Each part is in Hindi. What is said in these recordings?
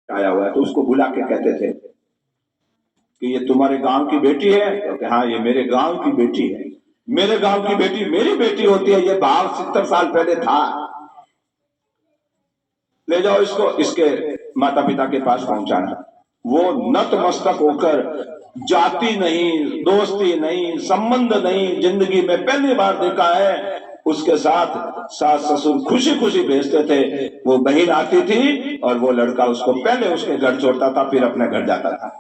आया हुआ है, तो उसको बुला के कहते थे कि ये तुम्हारे गांव की बेटी है? तो हाँ, ये मेरे गांव की बेटी है। मेरे गांव की बेटी मेरी बेटी होती है, ये भाव 70 साल पहले था। ले जाओ इसको, इसके माता पिता के पास पहुंचाना। वो नतमस्तक होकर, जाति नहीं, दोस्ती नहीं, संबंध नहीं, जिंदगी में पहली बार देखा है, उसके साथ सास ससुर खुशी खुशी भेजते थे। वो बहन आती थी और वो लड़का उसको पहले उसके घर छोड़ता था, फिर अपने घर जाता था।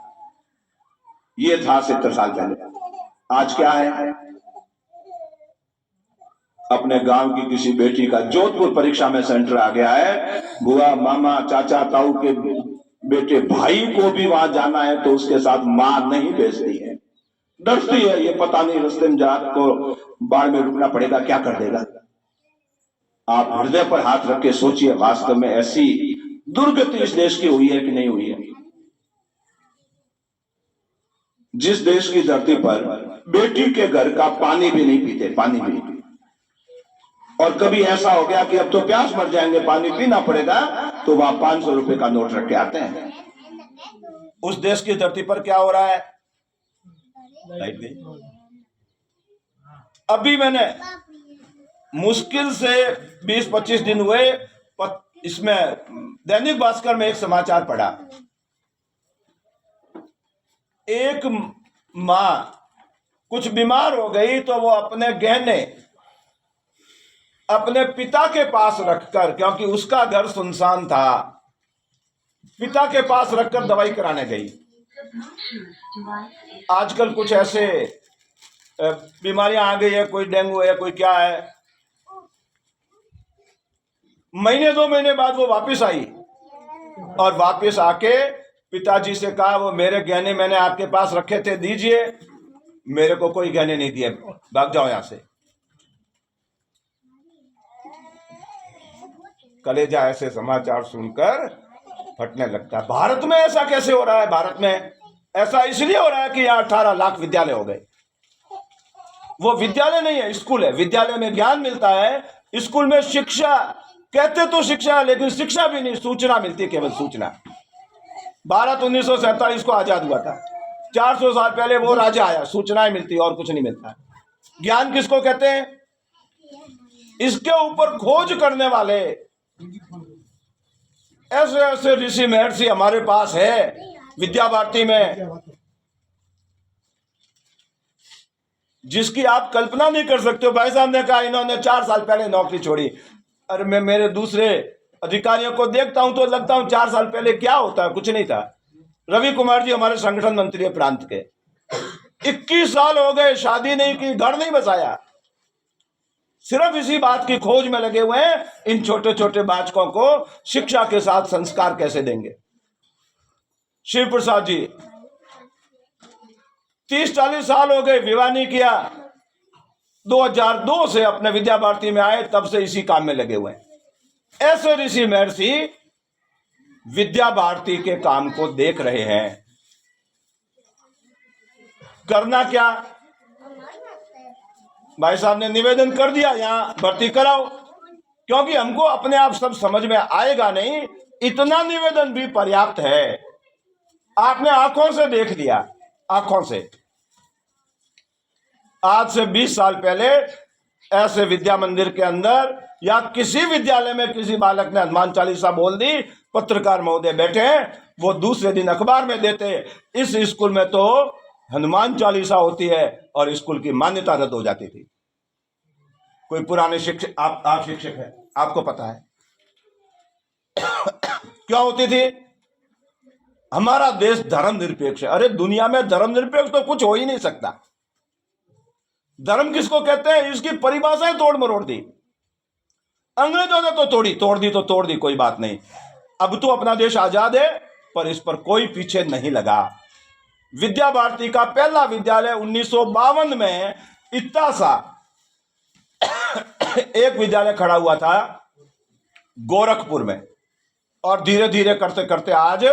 ये था 70 साल पहले। आज क्या है? अपने गांव की किसी बेटी का जोधपुर परीक्षा में सेंटर आ गया है, बुआ मामा चाचा ताऊ के बेटे भाई को भी वहां जाना है तो उसके साथ मां नहीं भेजती है, डरती है, ये पता नहीं रास्ते में जात को बाढ़ में रुकना पड़ेगा, क्या कर देगा। आप हृदय पर हाथ रख के सोचिए, वास्तव में ऐसी दुर्गति इस देश की हुई है कि नहीं हुई है? जिस देश की धरती पर बेटी के घर का पानी भी नहीं पीते, पानी भी नहीं पीते, और कभी ऐसा हो गया कि अब तो प्यास मर जाएंगे, पानी पीना पड़ेगा, तो वहां 500 रुपए का नोट रख के आते हैं। उस देश की धरती पर क्या हो रहा है? लाइट गई। अभी मैंने मुश्किल से 20-25 दिन हुए, इसमें दैनिक भास्कर में एक समाचार पढ़ा। एक मां कुछ बीमार हो गई तो वो अपने गहने अपने पिता के पास रखकर, क्योंकि उसका घर सुनसान था, पिता के पास रखकर दवाई कराने गई। आजकल कुछ ऐसे बीमारियां आ गई है, कोई डेंगू है, कोई क्या है। महीने 2 महीने बाद वो वापस आई और वापस आके पिताजी से कहा, वो मेरे गहने मैंने आपके पास रखे थे, दीजिए। मेरे को कोई गहने नहीं दिए, भाग जाओ यहां से। कलेजा ऐसे समाचार सुनकर फटने लगता है। भारत में ऐसा कैसे हो रहा है? भारत में ऐसा इसलिए हो रहा है कि यहाँ 18 लाख विद्यालय हो गए। वो विद्यालय नहीं है, स्कूल है। विद्यालय में ज्ञान मिलता है, स्कूल में शिक्षा, कहते तो शिक्षा, लेकिन शिक्षा भी नहीं, सूचना मिलती है, केवल सूचना। भारत 1947 को आजाद हुआ था, 400 साल पहले वो राजा आया, सूचनाएं मिलती और कुछ नहीं मिलता। ज्ञान किसको कहते हैं? इसके ऊपर खोज करने वाले ऐसे ऐसे ऋषि महर्षि हमारे पास है विद्या भारती में, जिसकी आप कल्पना नहीं कर सकते हो। भाई साहब ने कहा इन्होंने 4 साल पहले नौकरी छोड़ी। अरे मैं मेरे दूसरे अधिकारियों को देखता हूं तो लगता हूं 4 साल पहले क्या होता है, कुछ नहीं था। रवि कुमार जी हमारे संगठन मंत्री है प्रांत के, 21 साल हो गए, शादी नहीं की, घर नहीं बसाया, सिर्फ इसी बात की खोज में लगे हुए हैं, इन छोटे छोटे बालकों को शिक्षा के साथ संस्कार कैसे देंगे। शिव प्रसाद जी 30-40 साल हो गए, विवाह नहीं किया, 2002 से अपने विद्या भारती में आए, तब से इसी काम में लगे हुए हैं। ऐसे ऋषि महर्षि विद्या भारती के काम को देख रहे हैं। करना क्या? भाई साहब ने निवेदन कर दिया, यहां भर्ती कराओ, क्योंकि हमको अपने आप सब समझ में आएगा नहीं, इतना निवेदन भी पर्याप्त है। आपने आंखों से देख लिया, आंखों से। आज से 20 साल पहले ऐसे विद्या मंदिर के अंदर या किसी विद्यालय में किसी बालक ने हनुमान चालीसा बोल दी, पत्रकार महोदय बैठे हैं, वो दूसरे दिन अखबार में देते, इस स्कूल में तो हनुमान चालीसा होती है, और स्कूल की मान्यता रद्द हो जाती थी। कोई पुराने शिक्षक, आप शिक्षक हैं, आपको पता है क्या होती थी। हमारा देश धर्मनिरपेक्ष है। अरे दुनिया में धर्मनिरपेक्ष तो कुछ हो ही नहीं सकता। धर्म किसको कहते हैं, इसकी परिभाषाएं तोड़ मरोड़ दी अंग्रेजों ने, तो तोड़ दी, कोई बात नहीं। अब तो अपना देश आजाद है, पर इस पर कोई पीछे नहीं लगा। विद्या भारती का पहला विद्यालय 1952 में इतना सा एक विद्यालय खड़ा हुआ था गोरखपुर में, और धीरे धीरे करते करते आज